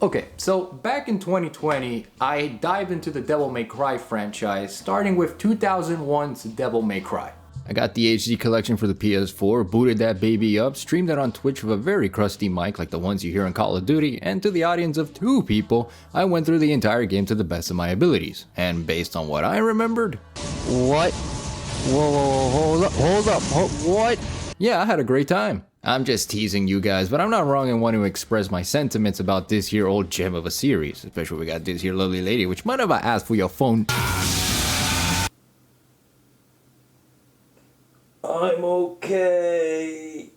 Okay, so back in 2020, I dived into the Devil May Cry franchise, starting with 2001's Devil May Cry. I got the HD collection for the PS4, booted that baby up, streamed it on Twitch with a very crusty mic like the ones you hear in Call of Duty, and to the audience of 2 people, I went through the entire game to the best of my abilities. And based on what I remembered... What? Whoa, hold up, what? Yeah, I had a great time. I'm just teasing you guys, but I'm not wrong in wanting to express my sentiments about this here old gem of a series, especially we got this here lovely lady, which might have I asked for your phone. I'm okay.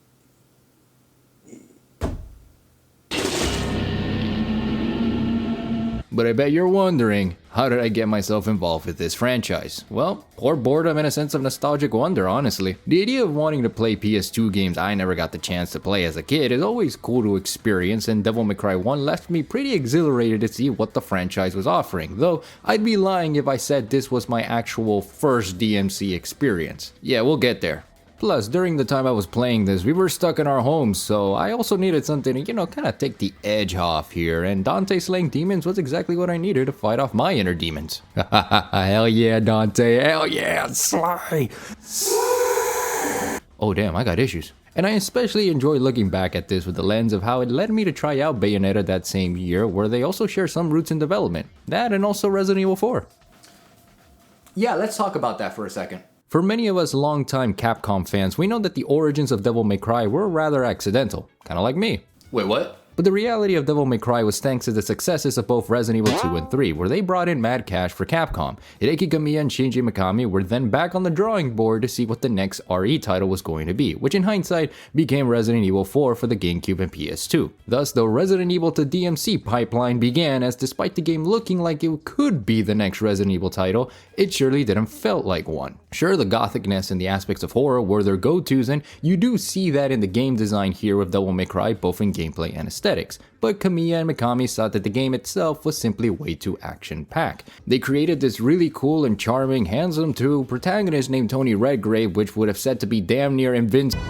But I bet you're wondering, how did I get myself involved with this franchise? Well, poor boredom and a sense of nostalgic wonder, honestly. The idea of wanting to play PS2 games I never got the chance to play as a kid is always cool to experience, and Devil May Cry 1 left me pretty exhilarated to see what the franchise was offering, though I'd be lying if I said this was my actual first DMC experience. Yeah, we'll get there. Plus, during the time I was playing this, we were stuck in our homes, so I also needed something to, kind of take the edge off here, and Dante slaying demons was exactly what I needed to fight off my inner demons. Hell yeah, Dante, hell yeah, slay! Oh damn, I got issues. And I especially enjoy looking back at this with the lens of how it led me to try out Bayonetta that same year, where they also share some roots in development. That and also Resident Evil 4. Yeah, let's talk about that for a second. For many of us longtime Capcom fans, we know that the origins of Devil May Cry were rather accidental, kinda like me. Wait, what? But the reality of Devil May Cry was thanks to the successes of both Resident Evil 2 and 3, where they brought in mad cash for Capcom. Hideki Kamiya and Shinji Mikami were then back on the drawing board to see what the next RE title was going to be, which in hindsight became Resident Evil 4 for the GameCube and PS2. Thus, the Resident Evil to DMC pipeline began, as despite the game looking like it could be the next Resident Evil title, it surely didn't felt like one. Sure, the gothicness and the aspects of horror were their go-tos, and you do see that in the game design here with Devil May Cry, both in gameplay and aesthetics. But Kamiya and Mikami thought that the game itself was simply way too action-packed. They created this really cool and charming, handsome too, protagonist named Tony Redgrave, which would have said to be damn near invincible,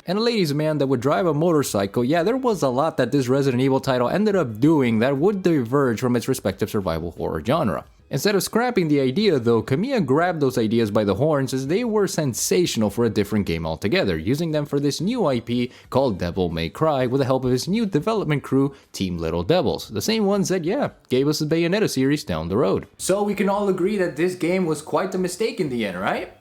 and a ladies' man that would drive a motorcycle. Yeah, there was a lot that this Resident Evil title ended up doing that would diverge from its respective survival horror genre. Instead of scrapping the idea though, Kamiya grabbed those ideas by the horns as they were sensational for a different game altogether, using them for this new IP called Devil May Cry with the help of his new development crew, Team Little Devils, the same ones that, gave us the Bayonetta series down the road. So we can all agree that this game was quite a mistake in the end, right?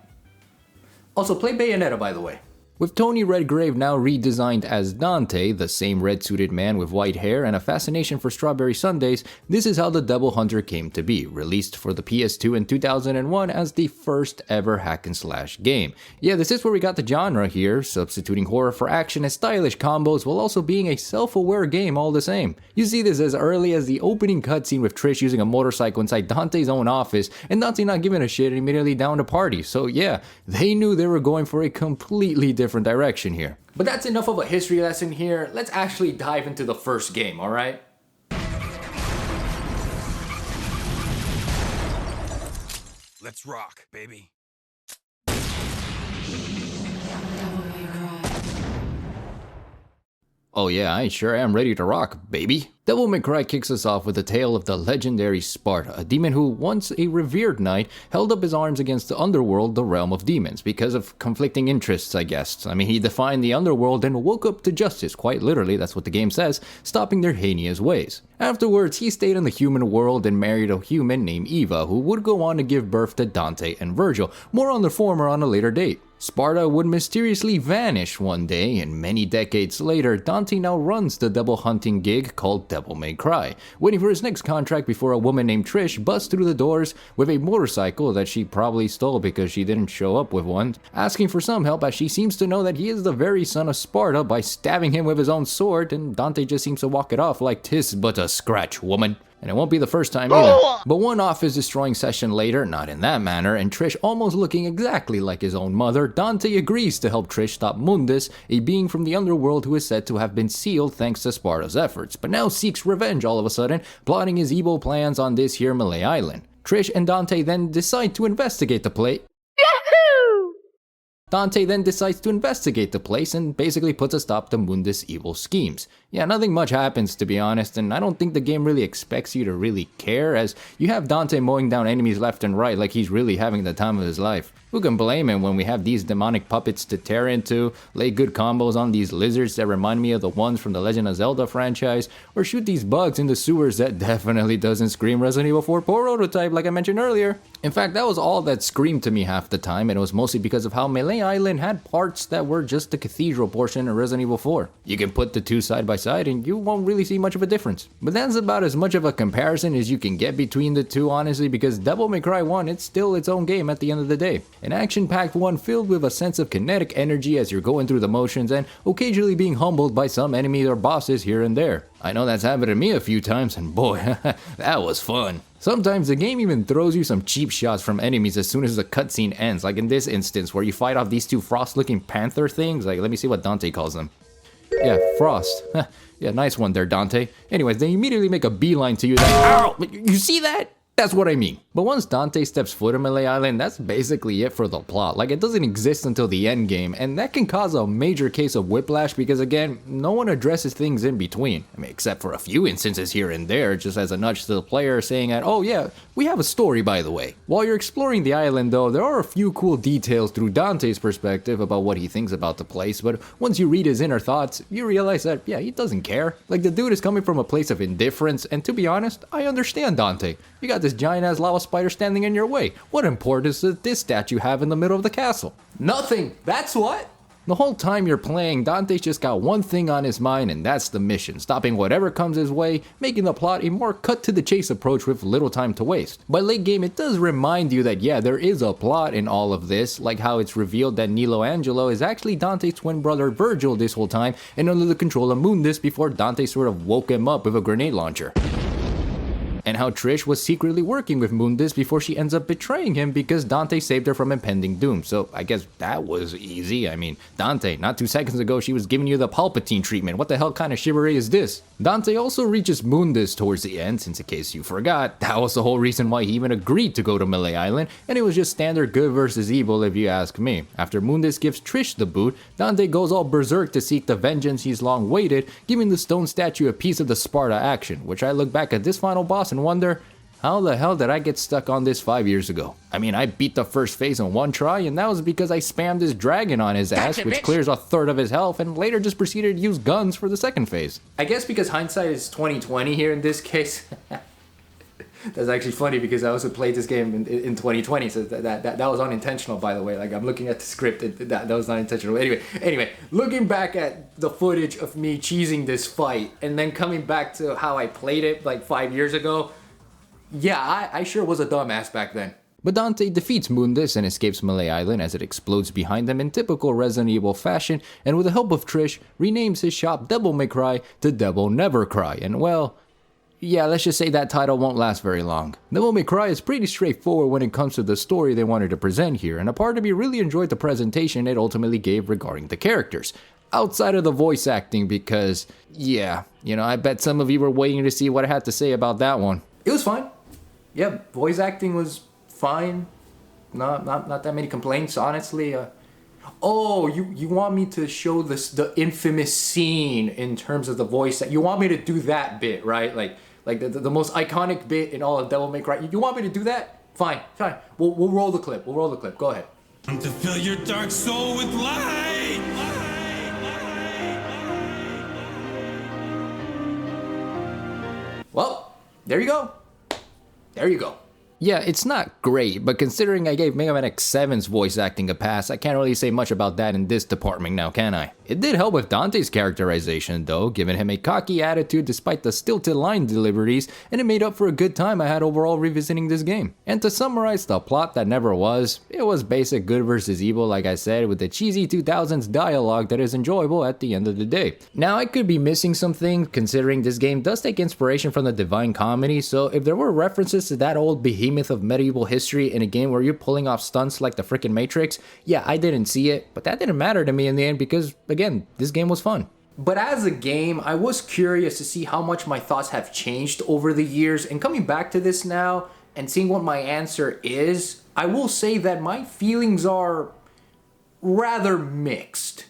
Also, play Bayonetta, by the way. With Tony Redgrave now redesigned as Dante, the same red-suited man with white hair and a fascination for strawberry sundaes, this is how the Devil Hunter came to be, released for the PS2 in 2001 as the first ever hack-and-slash game. Yeah, this is where we got the genre here, substituting horror for action and stylish combos while also being a self-aware game all the same. You see this as early as the opening cutscene with Trish using a motorcycle inside Dante's own office, and Dante not giving a shit and immediately down to party. So yeah, they knew they were going for a completely different direction here. But that's enough of a history lesson here. Let's actually dive into the first game, alright? Let's rock, baby. Oh yeah, I sure am ready to rock, baby. Devil May Cry kicks us off with the tale of the legendary Sparta, a demon who, once a revered knight, held up his arms against the underworld, the realm of demons, because of conflicting interests, I guess. I mean, he defined the underworld and woke up to justice, quite literally, that's what the game says, stopping their heinous ways. Afterwards, he stayed in the human world and married a human named Eva, who would go on to give birth to Dante and Virgil, more on the former on a later date. Sparta would mysteriously vanish one day, and many decades later, Dante now runs the devil hunting gig called Devil May Cry, waiting for his next contract before a woman named Trish busts through the doors with a motorcycle that she probably stole because she didn't show up with one, asking for some help as she seems to know that he is the very son of Sparta by stabbing him with his own sword, and Dante just seems to walk it off like "'tis but a scratch, woman." And it won't be the first time either. But one office-destroying session later, not in that manner, and Trish almost looking exactly like his own mother, Dante agrees to help Trish stop Mundus, a being from the underworld who is said to have been sealed thanks to Sparta's efforts, but now seeks revenge all of a sudden, plotting his evil plans on this here Malay island. Trish and Dante then decide to investigate the place. Dante then decides to investigate the place and basically puts a stop to Mundus' evil schemes. Yeah, nothing much happens to be honest, and I don't think the game really expects you to really care, as you have Dante mowing down enemies left and right like he's really having the time of his life. Who can blame him when we have these demonic puppets to tear into, lay good combos on these lizards that remind me of the ones from the Legend of Zelda franchise, or shoot these bugs in the sewers that definitely doesn't scream Resident Evil 4 prototype like I mentioned earlier. In fact, that was all that screamed to me half the time, and it was mostly because of how Melee Island had parts that were just the cathedral portion of Resident Evil 4. You can put the two side by side and you won't really see much of a difference. But that's about as much of a comparison as you can get between the two, honestly, because Devil May Cry 1, it's still its own game at the end of the day. An action-packed one filled with a sense of kinetic energy as you're going through the motions and occasionally being humbled by some enemies or bosses here and there. I know that's happened to me a few times, and boy, that was fun. Sometimes the game even throws you some cheap shots from enemies as soon as the cutscene ends, like in this instance where you fight off these two frost-looking panther things. Like, let me see what Dante calls them. Yeah, Frost. Yeah, nice one there, Dante. Anyways, they immediately make a beeline to you. Like, ow! You see that? That's what I mean. But once Dante steps foot on Melee Island, that's basically it for the plot. Like, it doesn't exist until the end game, and that can cause a major case of whiplash because, again, no one addresses things in between. I mean, except for a few instances here and there, just as a nudge to the player saying that, oh yeah, we have a story by the way. While you're exploring the island though, there are a few cool details through Dante's perspective about what he thinks about the place, but once you read his inner thoughts, you realize that, yeah, he doesn't care. Like, the dude is coming from a place of indifference, and to be honest, I understand Dante. You got this giant ass lava spider standing in your way. What importance does this statue have in the middle of the castle? Nothing! That's what! The whole time you're playing, Dante's just got one thing on his mind, and that's the mission, stopping whatever comes his way, making the plot a more cut-to-the-chase approach with little time to waste. By late game, it does remind you that yeah, there is a plot in all of this, like how it's revealed that Nilo Angelo is actually Dante's twin brother Virgil this whole time, and under the control of Mundus before Dante sort of woke him up with a grenade launcher. And how Trish was secretly working with Mundus before she ends up betraying him because Dante saved her from impending doom. So I guess that was easy. I mean, Dante, not 2 seconds ago she was giving you the Palpatine treatment. What the hell kind of chivalry is this? Dante also reaches Mundus towards the end, since in case you forgot, that was the whole reason why he even agreed to go to Melee Island, and it was just standard good versus evil if you ask me. After Mundus gives Trish the boot, Dante goes all berserk to seek the vengeance he's long waited, giving the stone statue a piece of the Sparta action, which I look back at this final boss and wonder, how the hell did I get stuck on this 5 years ago? I mean, I beat the first phase in one try, and that was because I spammed this dragon on his ass, which clears a third of his health, and later just proceeded to use guns for the second phase. I guess because hindsight is 20/20 here in this case. That's actually funny because I also played this game in 2020, so that was unintentional, by the way. Like, I'm looking at the script, that was not intentional. Anyway, looking back at the footage of me cheesing this fight, and then coming back to how I played it like 5 years ago, yeah, I sure was a dumbass back then. But Dante defeats Mundus and escapes Melee Island as it explodes behind him in typical Resident Evil fashion, and with the help of Trish, renames his shop Devil May Cry to Devil Never Cry, and well, yeah, let's just say that title won't last very long. Devil May Cry is pretty straightforward when it comes to the story they wanted to present here, and a part of me really enjoyed the presentation it ultimately gave regarding the characters. Outside of the voice acting because, yeah, you know, I bet some of you were waiting to see what I had to say about that one. It was fine. Yeah, voice acting was fine. Not that many complaints, honestly. Oh, you want me to show the infamous scene in terms of the voice? You want me to do that bit, right? Like the most iconic bit in all of Devil May Cry. You want me to do that? Fine. We'll roll the clip. Go ahead. To fill your dark soul with light. Well, there you go. Yeah, it's not great, but considering I gave Mega Man X7's voice acting a pass, I can't really say much about that in this department now, can I? It did help with Dante's characterization though, giving him a cocky attitude despite the stilted line deliveries, and it made up for a good time I had overall revisiting this game. And to summarize the plot that never was, it was basic good versus evil like I said, with the cheesy 2000s dialogue that is enjoyable at the end of the day. Now I could be missing some things considering this game does take inspiration from the Divine Comedy, so if there were references to that old behemoth of medieval history in a game where you're pulling off stunts like the frickin' Matrix, yeah, I didn't see it, but that didn't matter to me in the end because, again, this game was fun. But as a game, I was curious to see how much my thoughts have changed over the years, and coming back to this now and seeing what my answer is, I will say that my feelings are rather mixed.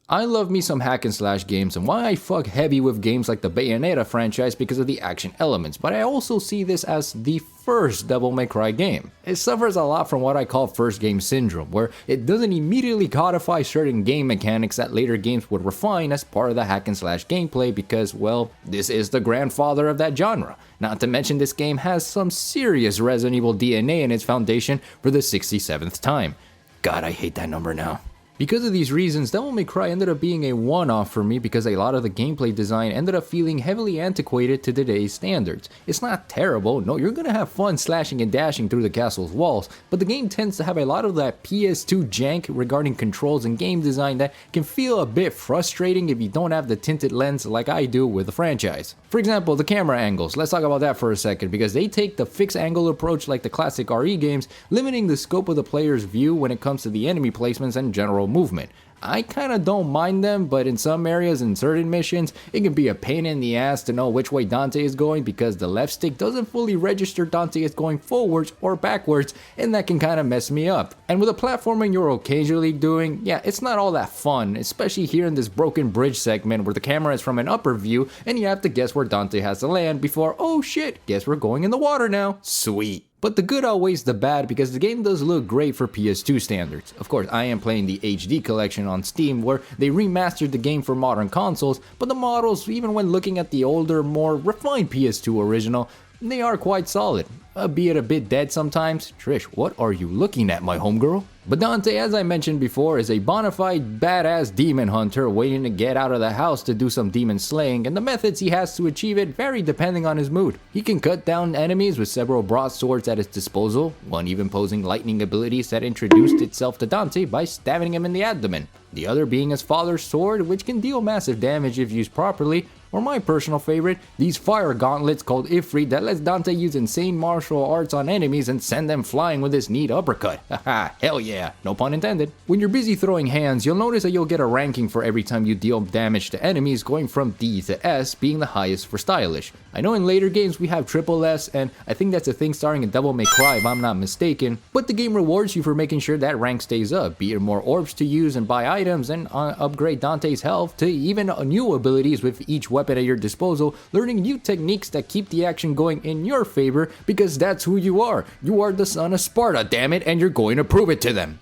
I love me some hack and slash games, and why I fuck heavy with games like the Bayonetta franchise because of the action elements, but I also see this as the first Devil May Cry game. It suffers a lot from what I call first game syndrome, where it doesn't immediately codify certain game mechanics that later games would refine as part of the hack and slash gameplay because, well, this is the grandfather of that genre. Not to mention this game has some serious Resident Evil DNA in its foundation for the 67th time. God, I hate that number now. Because of these reasons, Devil May Cry ended up being a one-off for me because a lot of the gameplay design ended up feeling heavily antiquated to today's standards. It's not terrible, no, you're gonna have fun slashing and dashing through the castle's walls, but the game tends to have a lot of that PS2 jank regarding controls and game design that can feel a bit frustrating if you don't have the tinted lens like I do with the franchise. For example, the camera angles, let's talk about that for a second because they take the fixed angle approach like the classic RE games, limiting the scope of the player's view when it comes to the enemy placements and general movement. I kinda don't mind them, but in some areas and certain missions, it can be a pain in the ass to know which way Dante is going because the left stick doesn't fully register Dante is going forwards or backwards, and that can kinda mess me up. And with the platforming you're occasionally doing, yeah, it's not all that fun, especially here in this broken bridge segment where the camera is from an upper view and you have to guess where Dante has to land before, oh shit, guess we're going in the water now. Sweet. But the good outweighs the bad because the game does look great for PS2 standards. Of course, I am playing the HD collection on Steam where they remastered the game for modern consoles, but the models, even when looking at the older, more refined PS2 original, they are quite solid, albeit a bit dead sometimes. Trish, what are you looking at, my homegirl? But Dante, as I mentioned before, is a bona fide badass demon hunter waiting to get out of the house to do some demon slaying, and the methods he has to achieve it vary depending on his mood. He can cut down enemies with several broadswords at his disposal, one even posing lightning abilities that introduced itself to Dante by stabbing him in the abdomen. The other being his father's sword, which can deal massive damage if used properly, or my personal favorite, these fire gauntlets called Ifrit that lets Dante use insane martial arts on enemies and send them flying with his neat uppercut. Haha, hell yeah, no pun intended. When you're busy throwing hands, you'll notice that you'll get a ranking for every time you deal damage to enemies, going from D to S being the highest for stylish. I know in later games we have triple S, and I think that's a thing starting in Devil May Cry if I'm not mistaken, but the game rewards you for making sure that rank stays up, be it more orbs to use and buy items and upgrade Dante's health to even new abilities with each weapon at your disposal, learning new techniques that keep the action going in your favor because that's who you are. You are the son of Sparta, damn it, and you're going to prove it to them.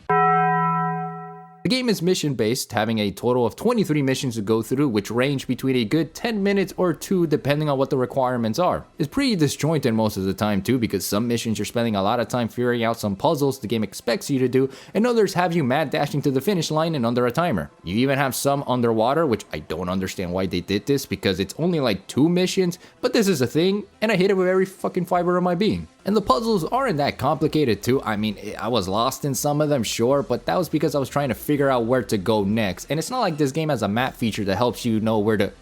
The game is mission based, having a total of 23 missions to go through, which range between a good 10 minutes or 2 depending on what the requirements are. It's pretty disjointed most of the time too, because some missions you're spending a lot of time figuring out some puzzles the game expects you to do, and others have you mad dashing to the finish line in under a timer. You even have some underwater, which I don't understand why they did this because it's only like 2 missions, but this is a thing, and I hate it with every fucking fiber of my being. And the puzzles aren't that complicated too. I mean, I was lost in some of them, sure, but that was because I was trying to figure out where to go next. And it's not like this game has a map feature that helps you know where to...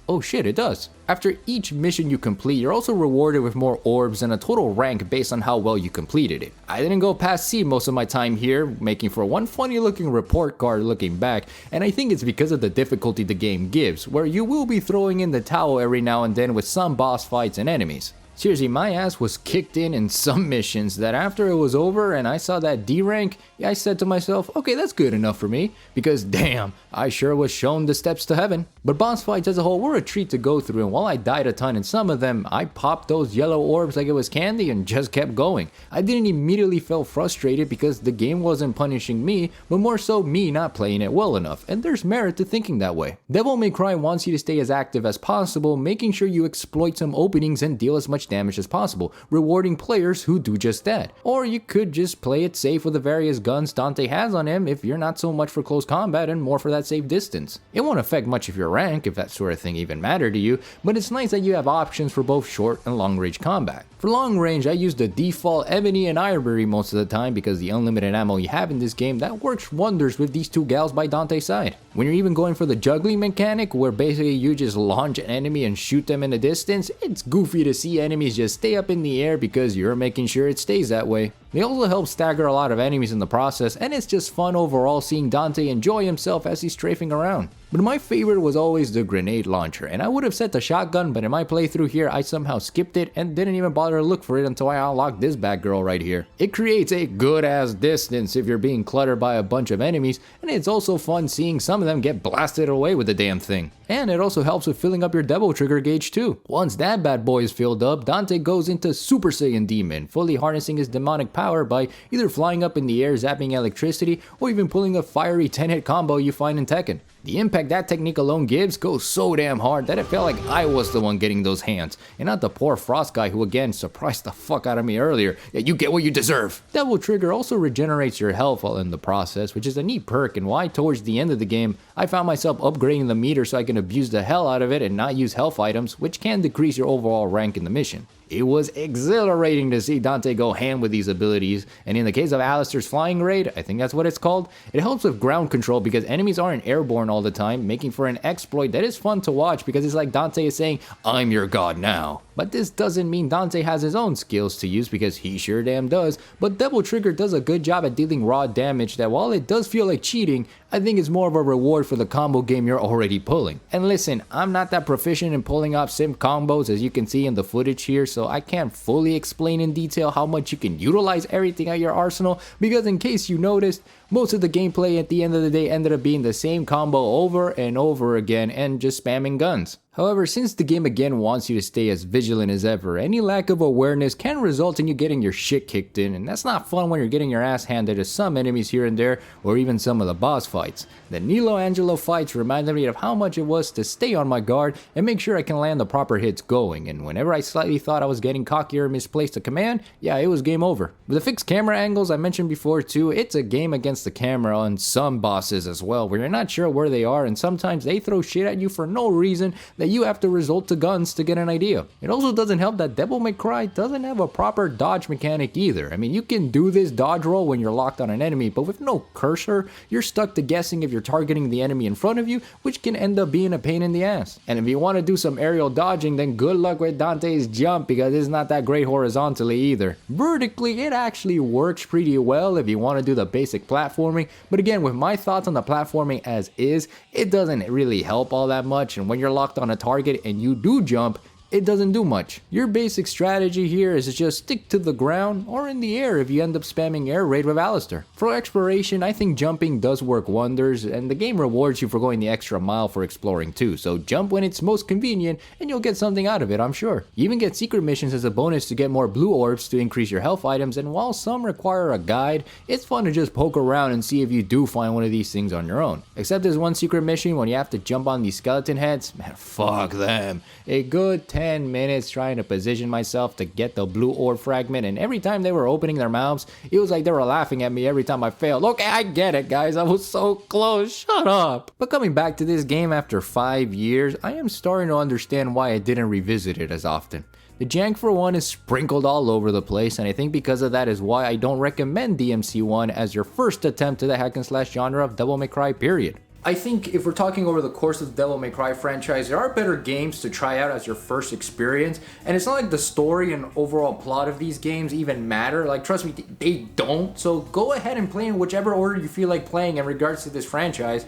Oh shit, it does. After each mission you complete, you're also rewarded with more orbs and a total rank based on how well you completed it. I didn't go past C most of my time here, making for one funny looking report card looking back, and I think it's because of the difficulty the game gives, where you will be throwing in the towel every now and then with some boss fights and enemies. Seriously, my ass was kicked in some missions that after it was over and I saw that D rank, I said to myself, okay, that's good enough for me, because damn, I sure was shown the steps to heaven. But boss fights as a whole were a treat to go through, and while I died a ton in some of them, I popped those yellow orbs like it was candy and just kept going. I didn't immediately feel frustrated because the game wasn't punishing me, but more so me not playing it well enough, and there's merit to thinking that way. Devil May Cry wants you to stay as active as possible, making sure you exploit some openings and deal as much damage as possible, rewarding players who do just that. Or you could just play it safe with the various guns Dante has on him if you're not so much for close combat and more for that safe distance. It won't affect much of your rank if that sort of thing even mattered to you, but it's nice that you have options for both short and long range combat. For long range, I use the default Ebony and Ivory most of the time because the unlimited ammo you have in this game, that works wonders with these 2 gals by Dante's side. When you're even going for the juggling mechanic where basically you just launch an enemy and shoot them in the distance, it's goofy to see enemies just stay up in the air because you're making sure it stays that way. They also help stagger a lot of enemies in the process, and it's just fun overall seeing Dante enjoy himself as he's strafing around. But my favorite was always the grenade launcher, and I would have set the shotgun, but in my playthrough here I somehow skipped it and didn't even bother to look for it until I unlocked this bad girl right here. It creates a good ass distance if you're being cluttered by a bunch of enemies, and it's also fun seeing some of them get blasted away with the damn thing. And it also helps with filling up your devil trigger gauge too. Once that bad boy is filled up, Dante goes into Super Saiyan Demon, fully harnessing his demonic power by either flying up in the air zapping electricity or even pulling a fiery 10-hit combo you find in Tekken. The impact that technique alone gives goes so damn hard that it felt like I was the one getting those hands, and not the poor Frost guy who again surprised the fuck out of me earlier. Yeah, you get what you deserve. Devil Trigger also regenerates your health while in the process, which is a neat perk and why towards the end of the game I found myself upgrading the meter so I can abuse the hell out of it and not use health items, which can decrease your overall rank in the mission. It was exhilarating to see Dante go ham with these abilities, and in the case of Alistair's Flying Raid, I think that's what it's called, it helps with ground control because enemies aren't airborne all the time, making for an exploit that is fun to watch because it's like Dante is saying, I'm your god now. But this doesn't mean Dante has his own skills to use because he sure damn does, but Devil Trigger does a good job at dealing raw damage that while it does feel like cheating, I think it's more of a reward for the combo game you're already pulling. And listen, I'm not that proficient in pulling off simp combos as you can see in the footage here, so I can't fully explain in detail how much you can utilize everything at your arsenal, because in case you noticed, most of the gameplay at the end of the day ended up being the same combo over and over again and just spamming guns. However, since the game again wants you to stay as vigilant as ever, any lack of awareness can result in you getting your shit kicked in, and that's not fun when you're getting your ass handed to some enemies here and there, or even some of the boss fights. The Nilo Angelo fights reminded me of how much it was to stay on my guard and make sure I can land the proper hits going, and whenever I slightly thought I was getting cocky or misplaced a command, yeah, it was game over. With the fixed camera angles I mentioned before too, it's a game against the camera on some bosses as well, where you're not sure where they are, and sometimes they throw shit at you for no reason that you have to resort to guns to get an idea. It also doesn't help that Devil May Cry doesn't have a proper dodge mechanic either. I mean, you can do this dodge roll when you're locked on an enemy, but with no cursor, you're stuck to guessing if you're targeting the enemy in front of you, which can end up being a pain in the ass. And if you want to do some aerial dodging, then good luck with Dante's jump because it's not that great horizontally either. Vertically, it actually works pretty well if you want to do the basic platforming, but again, with my thoughts on the platforming as is, it doesn't really help all that much, and when you're locked on a target and you do jump, it doesn't do much. Your basic strategy here is to just stick to the ground or in the air if you end up spamming air raid with Alistair. For exploration, I think jumping does work wonders, and the game rewards you for going the extra mile for exploring too, so jump when it's most convenient and you'll get something out of it, I'm sure. You even get secret missions as a bonus to get more blue orbs to increase your health items, and while some require a guide, it's fun to just poke around and see if you do find one of these things on your own. Except there's one secret mission when you have to jump on these skeleton heads, man, fuck them. A good 10 minutes trying to position myself to get the blue orb fragment, and every time they were opening their mouths, it was like they were laughing at me every time I failed. Okay, I get it, guys, I was so close, shut up. But coming back to this game after 5 years, I am starting to understand why I didn't revisit it as often. The jank for one is sprinkled all over the place, and I think because of that is why I don't recommend DMC1 as your first attempt to the hack and slash genre of Devil May Cry, period. I think if we're talking over the course of the Devil May Cry franchise, there are better games to try out as your first experience, and it's not like the story and overall plot of these games even matter. Like, trust me, they don't, so go ahead and play in whichever order you feel like playing in regards to this franchise,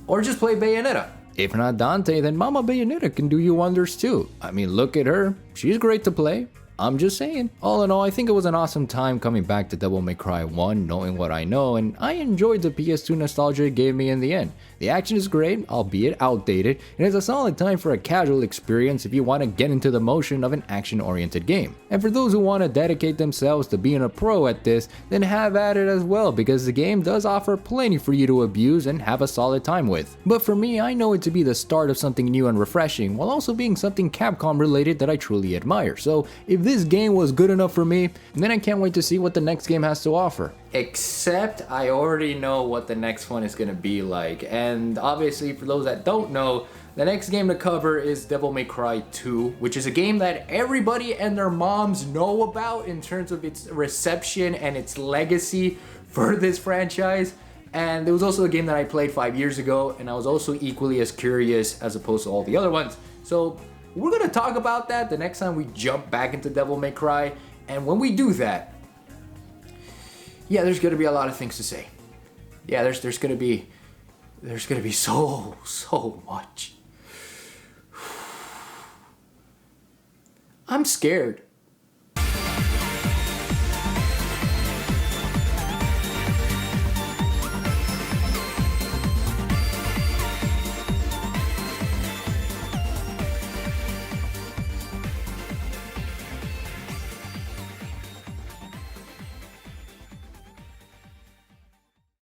or just play Bayonetta. If not Dante, then Mama Bayonetta can do you wonders too. I mean, look at her, she's great to play. I'm just saying. All in all, I think it was an awesome time coming back to Devil May Cry 1, knowing what I know, and I enjoyed the PS2 nostalgia it gave me in the end. The action is great, albeit outdated, and it's a solid time for a casual experience if you want to get into the motion of an action-oriented game. And for those who want to dedicate themselves to being a pro at this, then have at it as well, because the game does offer plenty for you to abuse and have a solid time with. But for me, I know it to be the start of something new and refreshing, while also being something Capcom related that I truly admire. So if this game was good enough for me, then I can't wait to see what the next game has to offer. Except I already know what the next one is going to be like, and obviously for those that don't know, the next game to cover is Devil May Cry 2, which is a game that everybody and their moms know about in terms of its reception and its legacy for this franchise. And it was also a game that I played 5 years ago, and I was also equally as curious as opposed to all the other ones. So we're going to talk about that the next time we jump back into Devil May Cry, and when we do that, Yeah, there's gonna be a lot of things to say. Yeah, there's gonna be so much. I'm scared.